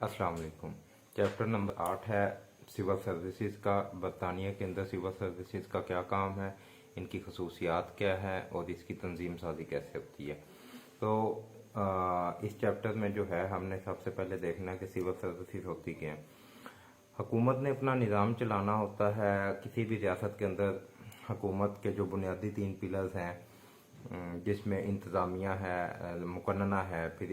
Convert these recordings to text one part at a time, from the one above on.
अस्सलाम वालेकुम। Chapter number 8 है सिविल सर्विसेज का। बरतानिया के अंदर सिविल सर्विसेज का क्या काम है, इनकी खसूसियात क्या है और इसकी तंजीम साजी कैसे होती है। तो इस चैप्टर में जो है हमने सबसे पहले देखना है कि सिविल सर्विसेज होती क्या है। हुकूमत ने अपना निज़ाम चलाना होता है। किसी भी रियासत के अंदर हुकूमत के जो बुनियादी 3 पिलर्स हैं, जिसमें इंतज़ामिया है, मुकन्नना है, फिर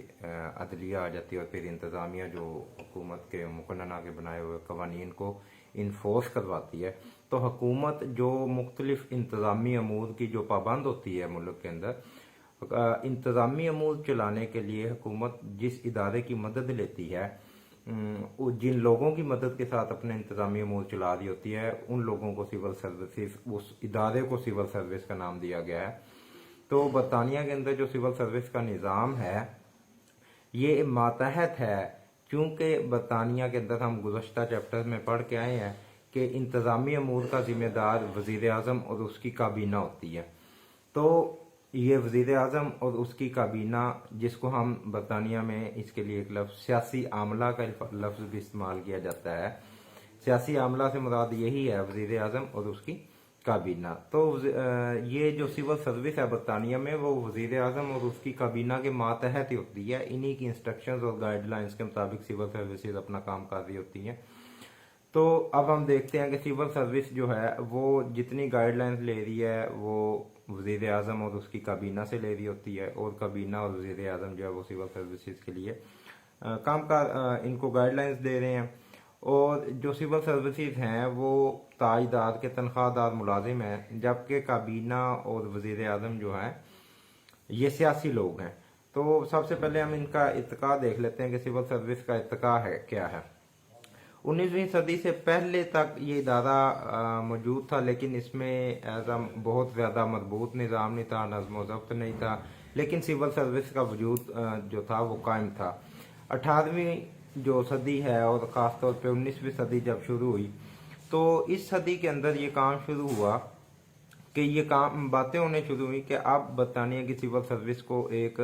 अदलिया आ जाती है और फिर इंतज़ामिया जो हुकूमत के मुकन्नना के बनाए हुए कवानीन को इन्फोर्स करवाती है। तो हुकूमत जो मुख्तलिफ इंतज़ामी अमूर की जो पाबंद होती है मुल्क के अंदर, इंतज़ामी अमूर चलाने के लिए हुकूमत जिस इदारे की मदद लेती है, जिन लोगों की मदद के साथ अपने इंतज़ामी अमूर चला रही होती है, उन लोगों को सिविल सर्विसेज, उस इदारे को सिविल सर्विस का नाम दिया गया है। तो बरतानिया के अंदर जो सिविल सर्विस का निज़ाम है ये मातहत है, क्योंकि बरतानिया के अंदर हम गुज़श्ता चैप्टर में पढ़ के आए हैं कि इंतज़ामी अमूर का ज़िम्मेदार वज़ीर आज़म और उसकी काबीना होती है। तो ये वज़ीर आज़म और उसकी काबीना, जिसको हम बरतानिया में इसके लिए एक लफ्ज़ सियासी आमला का लफ्ज़ भी इस्तेमाल किया जाता है। सियासी आमला से मुराद यही है वज़ीर आज़म और उसकी काबीना। तो ये जो सिविल सर्विस है बरतानिया में, वो वज़ीर आज़म और उसकी काबीना के मातहत ही होती है। इन्हीं की इंस्ट्रक्शंस और गाइडलाइंस के मुताबिक सिविल सर्विसेज अपना काम कर रही होती हैं। तो अब हम देखते हैं कि सिविल सर्विस जो है वो जितनी गाइडलाइंस ले रही है वो वज़ीर आज़म और उसकी काबीना से ले रही होती है, और काबीना और वज़ीर आज़म जो है वो सिविल सर्विसेज के लिए काम का इनको गाइडलाइंस दे रहे हैं। और जो सिविल सर्विसेज हैं वो ताजदार के तनख्वाहदार मुलाजिम हैं, जबकि काबीना और वज़ीर आज़म जो है ये सियासी लोग हैं। तो सबसे पहले हम इनका इत्तिका देख लेते हैं कि सिविल सर्विस का इत्तिका है क्या है। 19वीं सदी से पहले तक ये इदारा मौजूद था, लेकिन इसमें बहुत ज़्यादा मजबूत निज़ाम नहीं था, नज़्म व ज़ब्त नहीं था, लेकिन सिविल सर्विस का वजूद जो था वो कायम था। 18वीं जो सदी है और ख़ास तौर पे 19वीं सदी जब शुरू हुई, तो इस सदी के अंदर ये काम शुरू हुआ कि ये काम बातें होने शुरू हुई कि अब बरतानिया की सिविल सर्विस को एक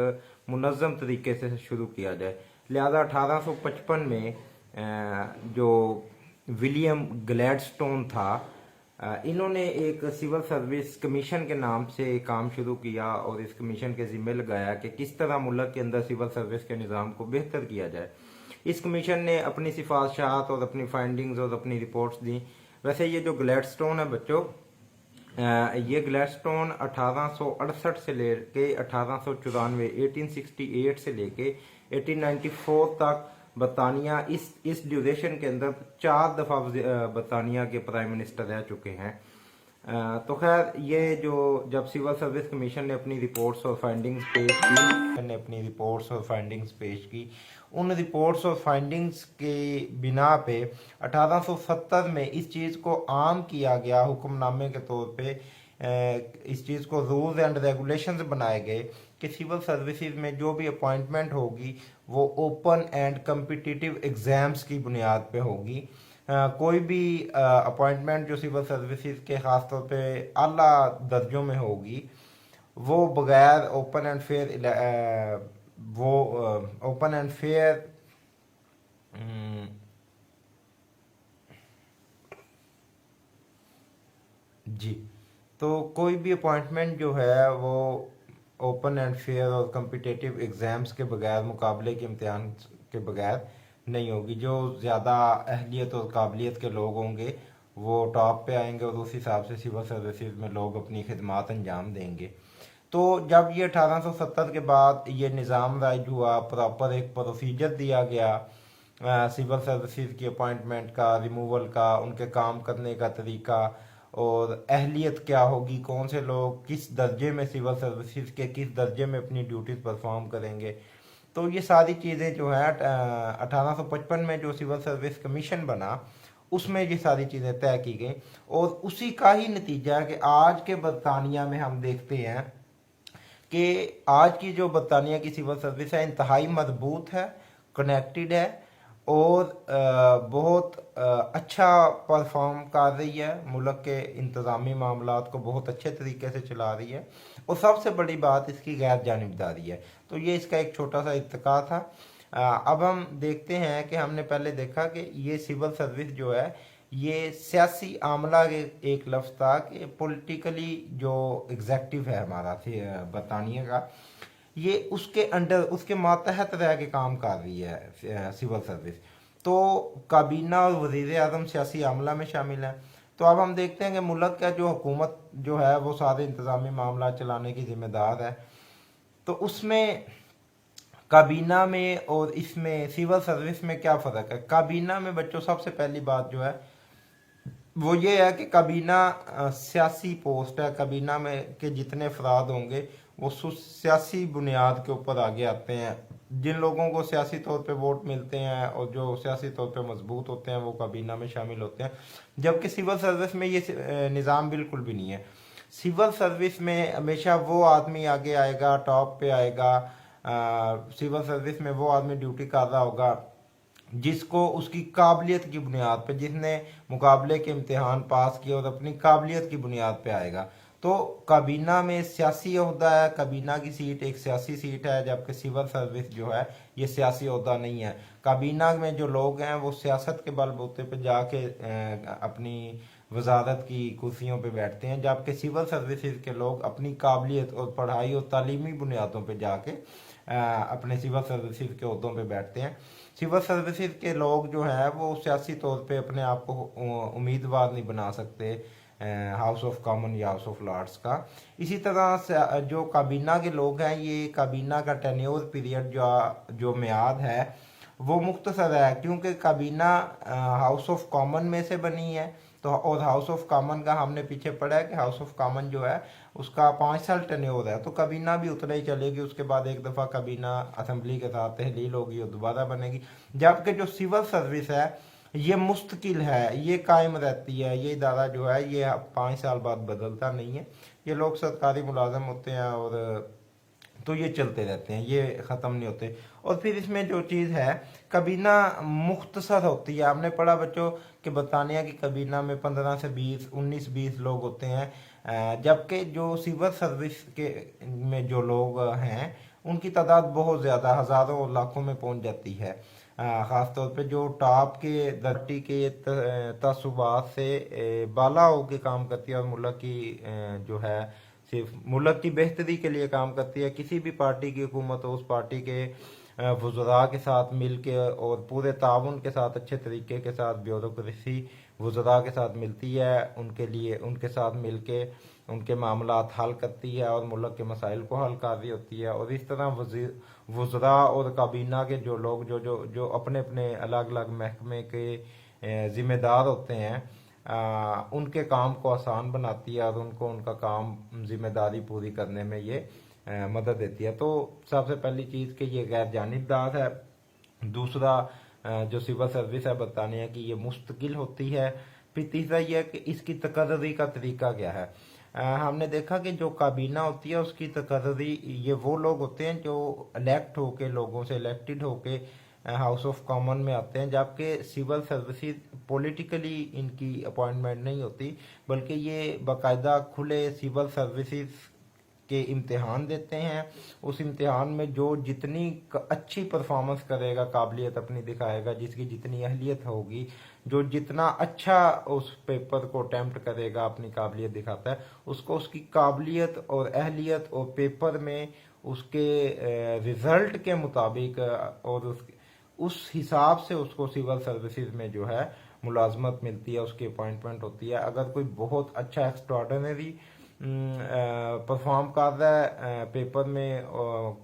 मुनज़्ज़म तरीके से शुरू किया जाए। लिहाजा 1855 में जो विलियम ग्लैडस्टोन था, इन्होंने एक सिविल सर्विस कमीशन के नाम से काम शुरू किया और इस कमीशन के जिम्मे लगाया कि किस तरह मुल्क के अंदर सिविल सर्विस के निज़ाम को बेहतर किया जाए। इस कमीशन ने अपनी सिफारिशात और अपनी फाइंडिंग्स और अपनी रिपोर्ट्स दी। वैसे ये जो ग्लैडस्टोन है बच्चों, ये ग्लैडस्टोन 1868 से लेके 1894 1868 से लेके 1894 तक बरतानिया इस ड्यूरेशन के अंदर 4 दफ़ा बरतानिया के प्राइम मिनिस्टर रह चुके हैं। तो खैर ये जो जब सिविल सर्विस कमीशन ने अपनी रिपोर्ट्स और फाइंडिंग्स पेश की, उन रिपोर्ट्स और फाइंडिंग्स के बिना पे 1870 में इस चीज़ को आम किया गया, हुक्मनामे के तौर पे इस चीज़ को रूल्स एंड रेगुलेशंस बनाए गए कि सिविल सर्विसेज में जो भी अपॉइंटमेंट होगी वो ओपन एंड कम्पिटिटिव एग्ज़ाम्स की बुनियाद पे होगी। कोई भी अपॉइंटमेंट जो सिविल सर्विसेज के ख़ास तौर पे आला दर्जों में होगी, वो बगैर ओपन एंड फेयर जी, तो कोई भी अपॉइंटमेंट जो है वो ओपन एंड फेयर और कम्पिटिटिव एग्ज़ाम्स के बगैर, मुकाबले के इम्तिहान के बगैर नहीं होगी। जो ज़्यादा अहलियत और काबिलियत के लोग होंगे वो टॉप पे आएंगे और उस हिसाब से सिविल सर्विसेज में लोग अपनी खिदमात अंजाम देंगे। तो जब ये 1870 के बाद ये निज़ाम राइज हुआ, प्रॉपर एक प्रोसीजर दिया गया सिविल सर्विसेज की अपॉइंटमेंट का, रिमूवल का, उनके काम करने का तरीका और अहलियत क्या होगी, कौन से लोग किस दर्जे में सिविल सर्विसेज के किस दर्जे में अपनी ड्यूटीज़ परफॉर्म करेंगे। तो ये सारी चीज़ें जो है 1855 में जो सिविल सर्विस कमीशन बना उसमें ये सारी चीज़ें तय की गई, और उसी का ही नतीजा है कि आज के बरतानिया में हम देखते हैं कि आज की जो बरतानिया की सिविल सर्विस है इंतहाई मजबूत है, कनेक्टेड है और बहुत अच्छा परफॉर्म कर रही है, मुल्क के इंतज़ामी मामलात को बहुत अच्छे तरीके से चला रही है, और सबसे बड़ी बात इसकी गैर जानिबदारी है। तो ये इसका एक छोटा सा इत्तिका था। अब हम देखते हैं कि हमने पहले देखा कि ये सिविल सर्विस जो है ये सियासी आमला के एक लफ्ज़ था कि पॉलिटिकली जो एग्जेक्टिव है हमारा बरतानिया का, ये उसके अंडर उसके मातहत रह के काम कर रही है सिविल सर्विस। तो काबीना और वज़ीर आज़म सियासी आमला में शामिल है। तो अब हम देखते हैं कि मुल्क का जो हुकूमत जो है वो सारे इंतज़ामी मामला चलाने की जिम्मेदार है। तो उसमें काबीना में और इसमें सिविल सर्विस में क्या फ़र्क है? काबीना में बच्चों सबसे पहली बात जो है वो ये है कि काबीना सियासी पोस्ट है। काबीना में के जितने अफराद होंगे वो सियासी बुनियाद के ऊपर आगे आते हैं। जिन लोगों को सियासी तौर पे वोट मिलते हैं और जो सियासी तौर पे मजबूत होते हैं वो काबीना में शामिल होते हैं, जबकि सिविल सर्विस में ये निज़ाम बिल्कुल भी नहीं है। सिविल सर्विस में हमेशा वो आदमी आगे आएगा, टॉप पे आएगा। सिविल सर्विस में वो आदमी ड्यूटी कर रहा होगा जिसको उसकी काबिलियत की बुनियाद पे, जिसने मुकाबले के इम्तिहान पास किए और अपनी काबिलियत की बुनियाद पे आएगा। तो काबीना में सियासी ओहदा है, काबीना की सीट एक सियासी सीट है, जबकि सिविल सर्विस जो है ये सियासी ओहदा नहीं है। काबीना में जो लोग हैं वो सियासत के बलबूते पे जाके अपनी वजारत की कुर्सियों पे बैठते हैं, जबकि सिविल सर्विसेज के लोग अपनी काबिलियत और पढ़ाई और तालीमी बुनियादों पे जाके अपने सिविल सर्विसेज के ओहदों पे बैठते हैं। सिविल सर्विसेज के लोग जो हैं वो सियासी तौर पे अपने आप को उम्मीदवार नहीं बना सकते हाउस ऑफ कॉमन या हाउस ऑफ लॉर्ड्स का। इसी तरह से जो काबीना के लोग हैं, ये काबीना का टेन्योर पीरियड जो मियाद है वो मुख्तसर है, क्योंकि काबीना हाउस ऑफ कॉमन में से बनी है। तो और हाउस ऑफ कॉमन का हमने पीछे पढ़ा है कि हाउस ऑफ कॉमन जो है उसका 5 साल टेन्योर है। तो काबीना भी उतना ही चलेगी, उसके बाद एक दफ़ा काबीना असेंबली के साथ तहलील होगी और दोबारा बनेगी। जबकि जो सिविल सर्विस है ये मुस्तकिल है, ये कायम रहती है। ये इदारा जो है ये 5 साल बाद बदलता नहीं है। ये लोग सरकारी मुलाजम होते हैं और तो ये चलते रहते हैं, ये ख़त्म नहीं होते। और फिर इसमें जो चीज़ है काबीना मुख्तसर होती है। हमने पढ़ा बच्चों कि बरतानिया की काबीना में 15 से 20 19-20 लोग होते हैं, जबकि जो सिविल सर्विस के में जो लोग हैं उनकी तादाद बहुत ज़्यादा, हज़ारों और लाखों में पहुंच जाती है। ख़ास तौर पे जो टॉप के धरती के तसुबात से बाला होकर काम करती है और मुल्क की जो है सिर्फ मुल्क की बेहतरी के लिए काम करती है। किसी भी पार्टी की हुकूमत हो, उस पार्टी के वज़रा के साथ मिल के और पूरे ताउन के साथ, अच्छे तरीके के साथ ब्यूरोक्रेसी वज़रा के साथ मिलती है, उनके लिए उनके साथ मिल के उनके मामलात हल करती है और मुल्क के मसाइल को हल कर रही होती है। और इस तरह वज़रा और काबीना के जो लोग जो अपने अपने अलग अलग महकमे के ज़िम्मेदार होते हैं, उनके काम को आसान बनाती है और उनको उनका काम जिम्मेदारी पूरी करने में ये मदद देती है। तो सबसे पहली चीज़ कि ये गैर जानिबदार है। दूसरा जो सिविल सर्विस है बरतानिया की ये मुस्तकिल होती है। फिर तीसरा ये है कि इसकी तकर्री का तरीका क्या है। हमने देखा कि जो काबीना होती है उसकी तकर्री ये वो लोग होते हैं जो इलेक्ट होके, लोगों से इलेक्टेड होके हाउस ऑफ कॉमन में आते हैं, जबकि सिविल सर्विसेज पॉलिटिकली इनकी अपॉइंटमेंट नहीं होती, बल्कि ये बाकायदा खुले सिविल सर्विसेज के इम्तिहान देते हैं। उस इम्तिहान में जो जितनी अच्छी परफॉर्मेंस करेगा, काबिलियत अपनी दिखाएगा, जिसकी जितनी अहलियत होगी, जो जितना अच्छा उस पेपर को अटैम्प्ट करेगा, अपनी काबिलियत दिखाता है, उसको उसकी काबिलियत और अहलियत और पेपर में उसके रिजल्ट के मुताबिक और उस हिसाब से उसको सिविल सर्विसेज में जो है मुलाजमत मिलती है, उसकी अपॉइंटमेंट होती है। अगर कोई बहुत अच्छा एक्स्ट्राऑर्डिनरी परफॉर्म कर रहा है पेपर में,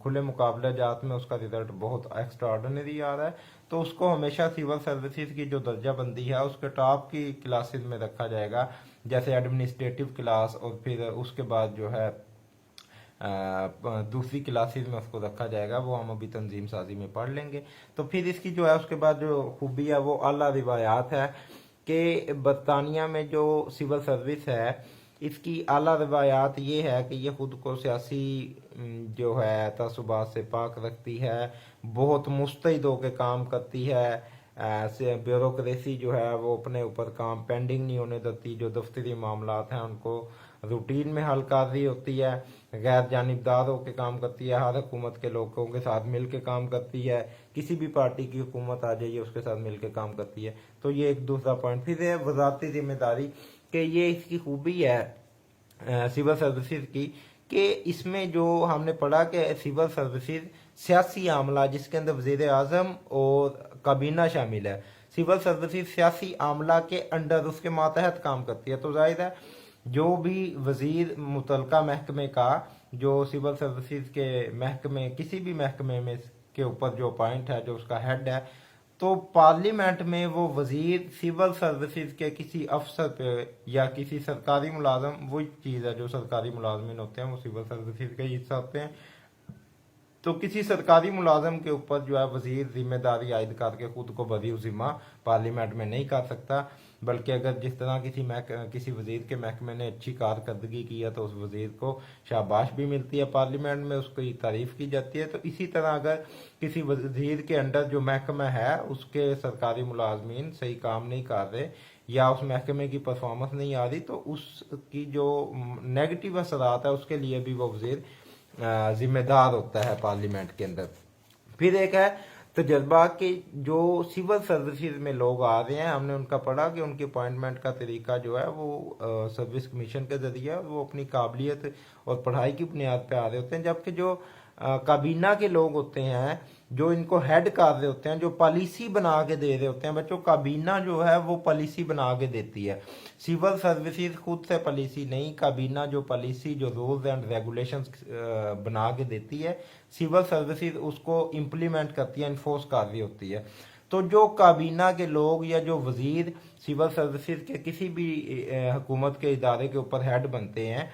खुले मुकाबले जात में उसका रिजल्ट बहुत एक्स्ट्राऑर्डिनरी आ रहा है, तो उसको हमेशा सिविल सर्विसेज की जो दर्जा बंदी है उसके टॉप की क्लासेस में रखा जाएगा, जैसे एडमिनिस्ट्रेटिव क्लास, और फिर उसके बाद जो है दूसरी क्लासेस में उसको रखा जाएगा। वो हम अभी तंजीम साजी में पढ़ लेंगे। तो फिर इसकी जो है उसके बाद जो खूबी है वो आला रिवायात है कि बरतानिया में जो सिविल सर्विस है इसकी आला रिवायात ये है कि ये खुद को सियासी जो है तसुबात से पाक रखती है, बहुत मुस्तैद होकर काम करती है। ब्यूरोक्रेसी जो है वो अपने ऊपर काम पेंडिंग नहीं होने देती, जो दफ्तरी मामलात हैं उनको रूटीन में हल कर रही होती है, गैर जानिबदार होकर काम करती है, हर हुकूमत के लोगों के साथ मिल के काम करती है, किसी भी पार्टी की हुकूमत आ जाइए उसके साथ मिल के काम करती है। तो ये एक दूसरा पॉइंट। फिर है वजारती जिम्मेदारी, कि ये इसकी खूबी है सिविल सर्विसेज की, कि इसमें जो हमने पढ़ा कि सिविल सर्विसेज सियासी आमला, जिसके अंदर वजीर आजम और काबीना शामिल है, सिविल सर्विसेज सियासी आमला के अंडर, उसके मातहत काम करती है। तो जाहिर है जो भी वजीर मुतलका महकमे का, जो सिविल सर्विसेज के महकमे, किसी भी महकमे में के ऊपर जो पॉइंट है, जो उसका हेड है, तो पार्लियामेंट में वो वजीर सिविल सर्विसेज के किसी अफसर पे या किसी सरकारी मुलाजम, वही चीज़ है जो सरकारी मुलाजमीन होते हैं वो सिविल सर्विसेज का हिस्सा होते हैं, तो किसी सरकारी मुलाजम के ऊपर जो है वजीर जिम्मेदारी आयद करके खुद को बरी जिम्मा पार्लियामेंट में नहीं कर सकता, बल्कि अगर जिस तरह किसी वजीर के महकमे ने अच्छी कारकर्दगी की है तो उस वजीर को शाबाश भी मिलती है, पार्लियामेंट में उसकी तारीफ की जाती है। तो इसी तरह अगर किसी वजीर के अंडर जो महकमा है उसके सरकारी मुलाजमीन सही काम नहीं कर रहे या उस महकमे की परफॉर्मेंस नहीं आ रही, तो उसकी जो नेगेटिव असरात है उसके लिए भी वो वजीर जिम्मेदार होता है पार्लियामेंट के अंदर। फिर एक है तजर्बा कि जो सिविल सर्विसेज में लोग आ रहे हैं, हमने उनका पढ़ा कि उनकी अपॉइंटमेंट का तरीका जो है वो सर्विस कमीशन के जरिए, वो अपनी काबिलियत और पढ़ाई की बुनियाद पे आ रहे होते हैं, जबकि जो काबीना के लोग होते हैं जो इनको हेड कर रहे होते हैं, जो पॉलिसी बना के दे रहे होते हैं, बच्चों काबीना जो है वो पॉलिसी बना के देती है, सिविल सर्विसेज खुद से पॉलिसी नहीं, काबीना जो पॉलिसी, जो रूल्स एंड रेगुलेशंस बना के देती है, सिविल सर्विसेज उसको इम्प्लीमेंट करती है, इन्फोर्स कर रही होती है। तो जो काबीना के लोग या जो वजीर सिविल सर्विसेज के किसी भी हुकूमत के इदारे के ऊपर हेड बनते हैं,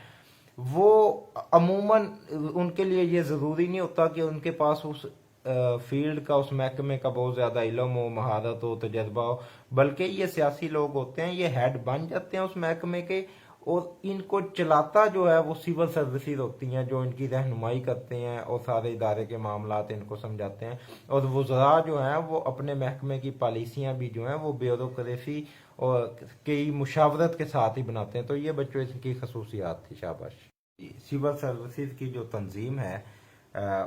वो अमूमन उनके लिए ये ज़रूरी नहीं होता कि उनके पास उस फील्ड का, उस महकमे का बहुत ज़्यादा इल्म हो, महारत हो, तजर्बा हो, बल्कि ये सियासी लोग होते हैं, ये हेड बन जाते हैं उस महकमे के, और इनको चलाता जो है वो सिविल सर्विसेज होती हैं, जो इनकी रहनुमाई करते हैं और सारे इदारे के मामलात इनको समझाते हैं, और वज़रा जो हैं वो अपने महकमे की पॉलिसियाँ भी जो हैं वो ब्यूरोक्रेसी और की मुशावरत के साथ ही बनाते हैं। तो ये बच्चों इसकी खसूसियात थी। शाबाश। सिविल सर्विसेज की जो तंजीम है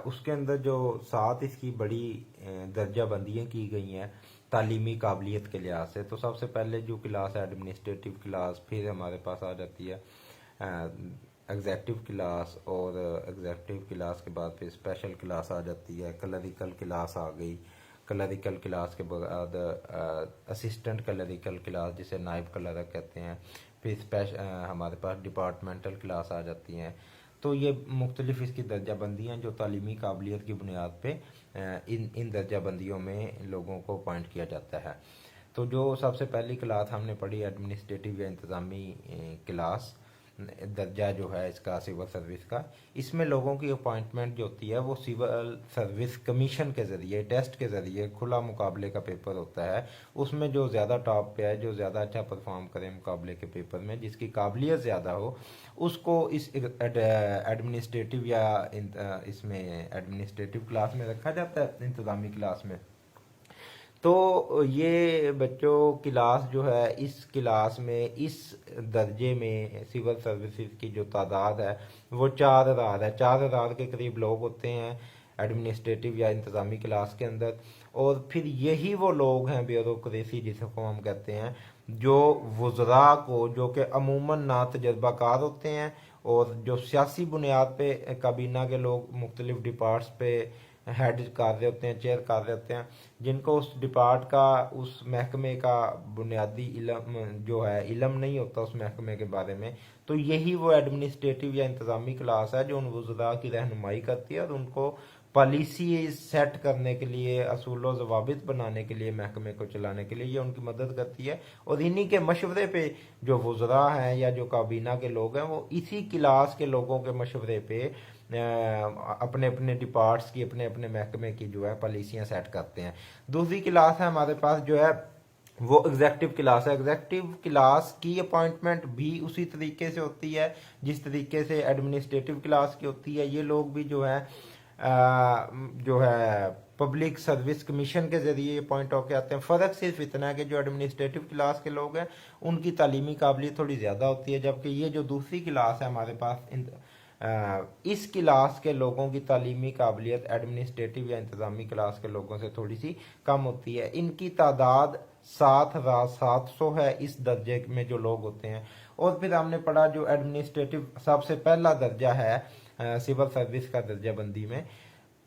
उसके अंदर जो 7 इसकी बड़ी दर्जा बंदियाँ की गई हैं तालीमी काबिलियत के लिहाज से। तो सबसे पहले जो क्लास है एडमिनिस्ट्रेटिव क्लास, फिर हमारे पास आ जाती है एग्जेक्टिव क्लास, और एग्जेक्टिव क्लास के बाद फिर स्पेशल क्लास आ जाती है, क्लरिकल क्लास आ गई, क्लरिकल क्लास के बाद असिस्टेंट क्लरिकल क्लास जिसे नायब क्लर्क कहते हैं, फिर हमारे पास डिपार्टमेंटल क्लास आ जाती हैं। तो ये मुख्तलिफ इसकी दर्जा बंदियाँ जो तालीमी काबिलियत की बुनियाद पे इन दर्जा बंदियों में लोगों को अपॉइंट किया जाता है। तो जो सबसे पहली क्लास हमने पढ़ी एडमिनिस्ट्रेटिव या इंतज़ामी क्लास, दर्जा जो है इसका सिविल सर्विस का, इसमें लोगों की अपॉइंटमेंट जो होती है वो सिविल सर्विस कमीशन के ज़रिए, टेस्ट के ज़रिए, खुला मुकाबले का पेपर होता है, उसमें जो ज़्यादा टॉप पे है, जो ज़्यादा अच्छा परफॉर्म करे मुकाबले के पेपर में, जिसकी काबिलियत ज़्यादा हो, उसको इस एडमिनिस्ट्रेटिव या इसमें एडमिनिस्ट्रेटिव क्लास में रखा जाता है, इंतज़ामी क्लास में। तो ये बच्चों क्लास जो है, इस क्लास में, इस दर्जे में सिविल सर्विसेज की जो तादाद है वो 4000 है। 4000 के करीब लोग होते हैं एडमिनिस्ट्रेटिव या इंतज़ामी क्लास के अंदर। और फिर यही वो लोग हैं ब्यूरोक्रेसी जिसको हम कहते हैं, जो वज़रा को, जो कि अमूमन ना तजर्बाकार होते हैं और जो सियासी बुनियाद पे काबीना के लोग मुख्तलिफ डिपार्ट्स पे हेड कर रहे होते हैं, चेयर कर रहे होते हैं, जिनको उस डिपार्ट का, उस महकमे का बुनियादी इल्म जो है, इल्म नहीं होता उस महकमे के बारे में। तो यही वो एडमिनिस्ट्रेटिव या इंतज़ामी क्लास है जो उन वज़रा की रहनुमाई करती है और उनको पॉलिसी सेट करने के लिए, असूल व ज़वाबित बनाने के लिए, महकमे को चलाने के लिए ये उनकी मदद करती है। और इन्हीं के मशवरे पे जो वज़रा हैं या जो काबीना के लोग हैं वो इसी क्लास के लोगों के मशवरे पे अपने अपने डिपार्ट्स की, अपने अपने महकमे की जो है पॉलिसियाँ सेट करते हैं। दूसरी क्लास है हमारे पास जो है वो एग्जेक्टिव क्लास है। एग्जेक्टिव क्लास की अपॉइंटमेंट भी उसी तरीके से होती है जिस तरीके से एडमिनिस्ट्रेटिव क्लास की होती है। ये लोग भी जो है पब्लिक सर्विस कमीशन के ज़रिए ये पॉइंट होके आते हैं। फ़र्क सिर्फ इतना है कि जो एडमिनिस्ट्रेटिव क्लास के लोग हैं उनकी तालीमी काबिलियत थोड़ी ज़्यादा होती है, जबकि ये जो दूसरी क्लास है हमारे पास इस क्लास के लोगों की तालीमी काबिलियत एडमिनिस्ट्रेटिव या इंतज़ामी क्लास के लोगों से थोड़ी सी कम होती है। इनकी तादाद 7,700 है इस दर्जे में जो लोग होते हैं। और फिर हमने पढ़ा जो एडमिनिस्ट्रेटिव सबसे पहला दर्जा है सिविल सर्विस का दर्जा बंदी में,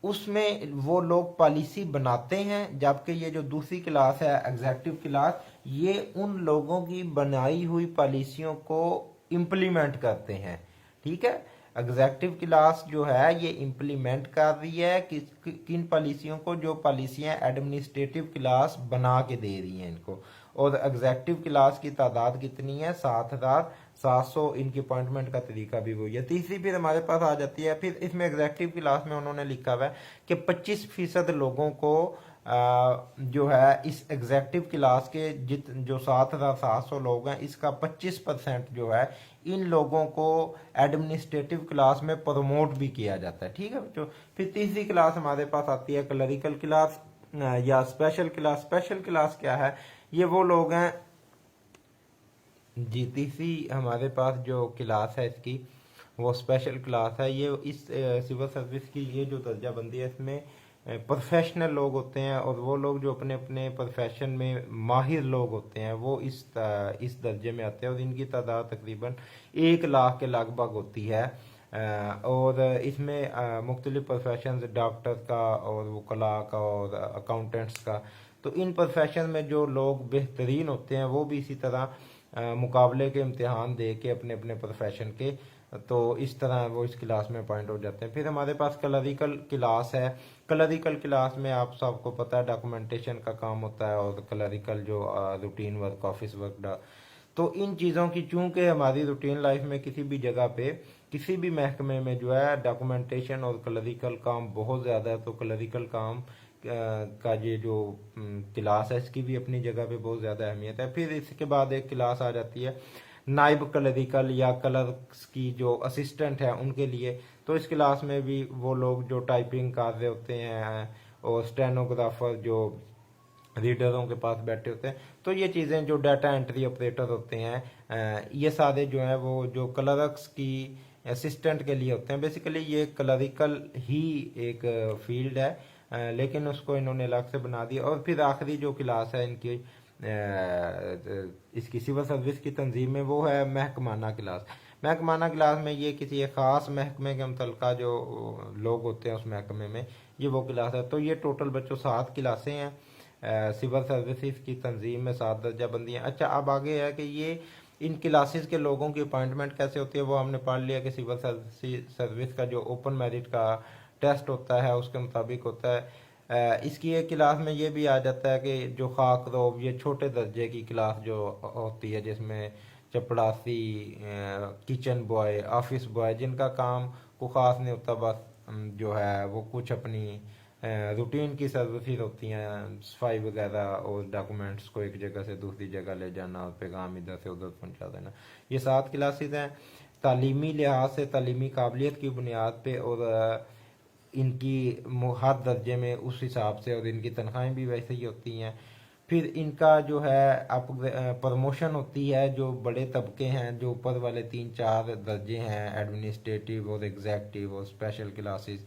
उसमें वो लोग पॉलिसी बनाते हैं, जबकि ये जो दूसरी क्लास है एग्जेक्टिव क्लास, ये उन लोगों की बनाई हुई पॉलिसियों को इम्प्लीमेंट करते हैं। ठीक है, एग्जेक्टिव क्लास जो है ये इम्प्लीमेंट कर रही है किन पॉलिसियों को, जो पॉलिसियां एडमिनिस्ट्रेटिव क्लास बना के दे रही हैं इनको। और एग्जेक्टिव क्लास की तादाद कितनी है? 7,700। इनकी अपॉइंटमेंट का तरीका भी वही है। तीसरी फिर हमारे पास आ जाती है, फिर इसमें एग्जेक्टिव क्लास में उन्होंने लिखा हुआ है कि 25% लोगों को जो है इस एग्जेक्टिव क्लास के जो 7,700 लोग हैं, इसका 25% जो है इन लोगों को एडमिनिस्ट्रेटिव क्लास में प्रमोट भी किया जाता है। ठीक है बच्चों। फिर तीसरी क्लास हमारे पास आती है क्लरिकल क्लास या स्पेशल क्लास। स्पेशल क्लास क्या है? ये वो लोग हैं जी, तीसरी हमारे पास जो क्लास है इसकी वो स्पेशल क्लास है। ये इस सिविल सर्विस की ये जो दर्जा बंदी है इसमें प्रोफेशनल लोग होते हैं, और वो लोग जो अपने अपने प्रोफेशन में माहिर लोग होते हैं वो इस दर्जे में आते हैं, और इनकी तादाद तकरीबन 1 लाख के लगभग होती है। और इसमें मुख्तलिफ प्रोफेशन, डॉक्टर का और वकला का और अकाउंटेंट्स का, तो इन प्रोफेशन में जो लोग बेहतरीन होते हैं वो भी इसी तरह मुकाबले के इम्तिहान दे के अपने अपने प्रोफेशन के, तो इस तरह वो इस क्लास में अपॉइंट हो जाते हैं। फिर हमारे पास क्लरिकल क्लास है। क्लरिकल क्लास में आप सबको पता है डॉक्यूमेंटेशन का काम होता है, और क्लरिकल जो रूटीन वर्क, ऑफिस वर्क, तो इन चीज़ों की चूंकि हमारी रूटीन लाइफ में किसी भी जगह पे किसी भी महकमे में जो है डॉक्यूमेंटेशन और क्लरिकल काम बहुत ज़्यादा है, तो क्लरिकल काम का ये जो क्लास है इसकी भी अपनी जगह पे बहुत ज़्यादा अहमियत है। फिर इसके बाद एक क्लास आ जाती है नाइब क्लरिकल या क्लर्क्स की, जो असिस्टेंट है उनके लिए। तो इस क्लास में भी वो लोग जो टाइपिंग कर रहे होते हैं और स्टेनोग्राफर जो रीडरों के पास बैठे होते हैं, तो ये चीज़ें जो डाटा एंट्री ऑपरेटर होते हैं, ये सारे जो हैं वो जो क्लर्क्स की असिस्टेंट के लिए होते हैं। बेसिकली ये क्लरिकल ही एक फील्ड है, लेकिन उसको इन्होंने अलग से बना दिया। और फिर आखिरी जो क्लास है इनकी इसकी सिविल सर्विस की तंजीम में, वो है महकमाना क्लास। महकमाना क्लास में ये किसी एक ख़ास महकमे के मुतल्लिका जो लोग होते हैं उस महकमे में, ये वो क्लास है। तो ये टोटल बच्चों 7 क्लासें हैं सिविल सर्विसेज की तंजीम में, 7 दर्जा बंदी हैं। अच्छा, अब आगे है कि ये इन क्लासेस के लोगों की अपॉइंटमेंट कैसे होती है, वो हमने पढ़ लिया कि सिविल सर्विस का जो ओपन मेरिट का टेस्ट होता है उसके मुताबिक होता है। इसकी एक क्लास में ये भी आ जाता है कि जो खाक रोब, ये छोटे दर्जे की क्लास जो होती है, जिसमें चपड़ासी, किचन बॉय, ऑफिस बॉय, जिनका काम को ख़ास नहीं होता, बस जो है वो कुछ अपनी रूटीन की सर्विसेज होती हैं, सफाई वगैरह और डॉक्यूमेंट्स को एक जगह से दूसरी जगह ले जाना और पैगाम इधर से उधर पहुंचा देना। ये 7 क्लासेस हैं। तालीमी लिहाज से, तालीमी काबिलियत की बुनियाद पे, और इनकी हर दर्जे में उस हिसाब से, और इनकी तनख्वाहें भी वैसे ही होती हैं। फिर इनका जो है अप प्रमोशन होती है, जो बड़े तबके हैं, जो ऊपर वाले 3-4 दर्जे हैं, एडमिनिस्ट्रेटिव और एग्जेक्टिव और स्पेशल क्लासेस,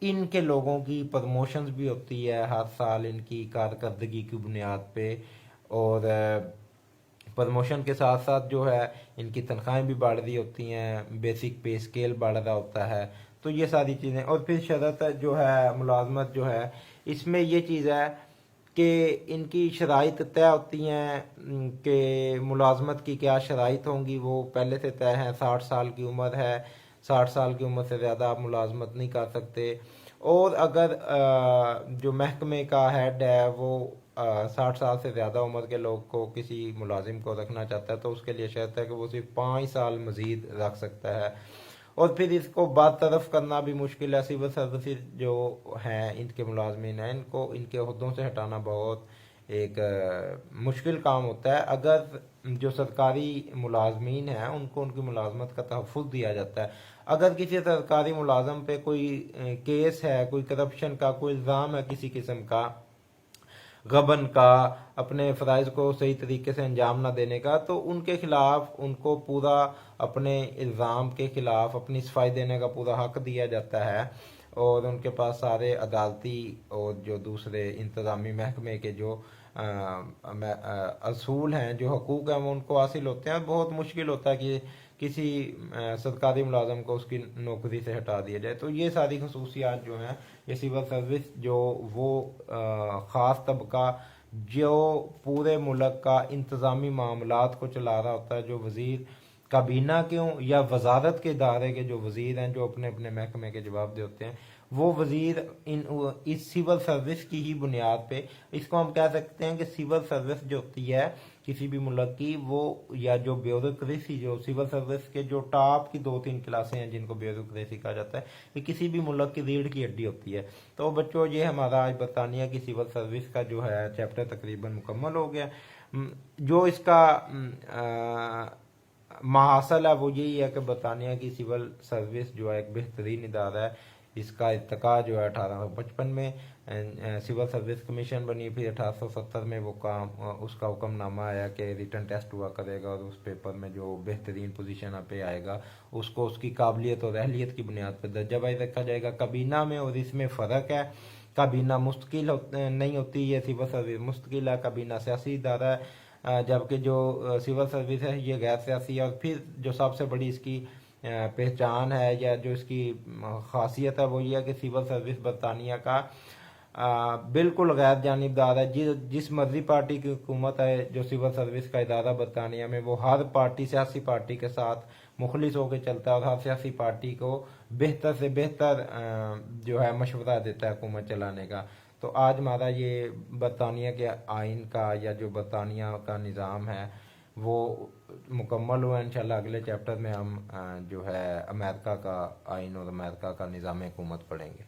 इनके लोगों की प्रमोशंस भी होती है हर साल इनकी कारकर्दगी की बुनियाद पे। और प्रमोशन के साथ साथ जो है इनकी तनख्वाहें भी बढ़ रही होती हैं, बेसिक पे स्केल बढ़ रहा होता है, तो ये सारी चीज़ें। और फिर शरत जो है मुलाजमत जो है, इसमें ये चीज़ है कि इनकी शराइत तय होती हैं कि मुलाजमत की क्या शराइत होंगी, वो पहले से तय हैं। 60 साल की उम्र है, 60 साल की उम्र से ज़्यादा आप मुलाजमत नहीं कर सकते। और अगर जो महकमे का हेड है वो 60 साल से ज़्यादा उम्र के लोग को, किसी मुलाजिम को रखना चाहता है, तो उसके लिए शर्त है कि वो सिर्फ 5 साल मज़ीद रख सकता है। और फिर इसको बरतरफ करना भी मुश्किल है। सिविल सर्विसेज जो हैं, इनके मुलाजमीन हैं, इनको इनके ओहदों से हटाना बहुत ایک مشکل کام ہوتا ہے. اگر جو سرکاری ملازمین ہیں ان کو ان کی ملازمت کا تحفظ دیا جاتا ہے. اگر کسی سرکاری ملازم پہ کوئی کیس ہے، کوئی کرپشن کا کوئی الزام ہے کسی قسم کا، غبن کا، اپنے فرائض کو صحیح طریقے سے انجام نہ دینے کا، تو ان کے خلاف ان کو پورا اپنے الزام کے خلاف اپنی صفائی دینے کا پورا حق دیا جاتا ہے، اور ان کے پاس سارے عدالتی اور جو دوسرے انتظامی محکمے کے جو اصول ہیں، جو حقوق ہیں، وہ ان کو حاصل ہوتے ہیں. بہت مشکل ہوتا ہے کہ کسی سرکاری ملازم کو اس کی نوکری سے ہٹا دیا جائے. تو یہ ساری خصوصیات جو ہیں، یہ سول سروس جو وہ خاص طبقہ جو پورے ملک کا انتظامی معاملات کو چلا رہا ہوتا ہے، جو وزیر کابینہ کیوں یا وزارت کے ادارے کے جو وزیر ہیں، جو اپنے اپنے محکمے کے جواب دے ہوتے ہیں، وہ وزیر اس سول سروس کی ہی بنیاد پہ، اس کو ہم کہہ سکتے ہیں کہ سول سروس جو ہوتی ہے کسی بھی ملک کی، وہ یا جو بیوروکریسی، جو سول سروس کے جو ٹاپ کی 2-3 کلاسیں ہیں جن کو بیوروکریسی کہا جاتا ہے، یہ کسی بھی ملک کی ریڑھ کی ہڈی ہوتی ہے. تو بچوں، یہ ہمارا آج برطانیہ کی سول سروس کا جو ہے چیپٹر تقریباً مکمل ہو گیا. جو اس کا محاصل ہے وہ یہی ہے کہ برطانیہ کی سول سروس جو ہے ایک بہترین ادارہ ہے. اس کا ارتقاء جو ہے 1855 میں سول سروس کمیشن بنی، پھر 1870 میں وہ کام اس کا حکم نامہ آیا کہ ریٹن ٹیسٹ ہوا کرے گا، اور اس پیپر میں جو بہترین پوزیشن پہ آئے گا اس کو اس کی قابلیت اور اہلیت کی بنیاد پر درجہ بائی رکھا جائے گا. کابینہ میں اور اس میں فرق ہے. کابینہ مستقل نہیں ہوتی، یہ سول سروس مستقل ہے. کابینہ سیاسی ادارہ ہے، جبکہ جو سول سروس ہے یہ غیر سیاسی ہے. اور پھر جو سب سے بڑی اس کی پہچان ہے یا جو اس کی خاصیت ہے وہ یہ ہے کہ سول سروس برطانیہ کا بالکل غیر جانبدار ہے. جس مرضی پارٹی کی حکومت ہے، جو سول سروس کا ادارہ برطانیہ میں، وہ ہر پارٹی، سیاسی پارٹی کے ساتھ مخلص ہو کے چلتا ہے، اور ہر سیاسی پارٹی کو بہتر سے بہتر جو ہے مشورہ دیتا ہے حکومت چلانے کا. تو آج ہمارا یہ برطانیہ کے آئین کا یا جو برطانیہ کا نظام ہے وہ مکمل ہوا. انشاءاللہ اگلے چیپٹر میں ہم جو ہے امریکہ کا آئین اور امریکہ کا نظام حکومت پڑھیں گے.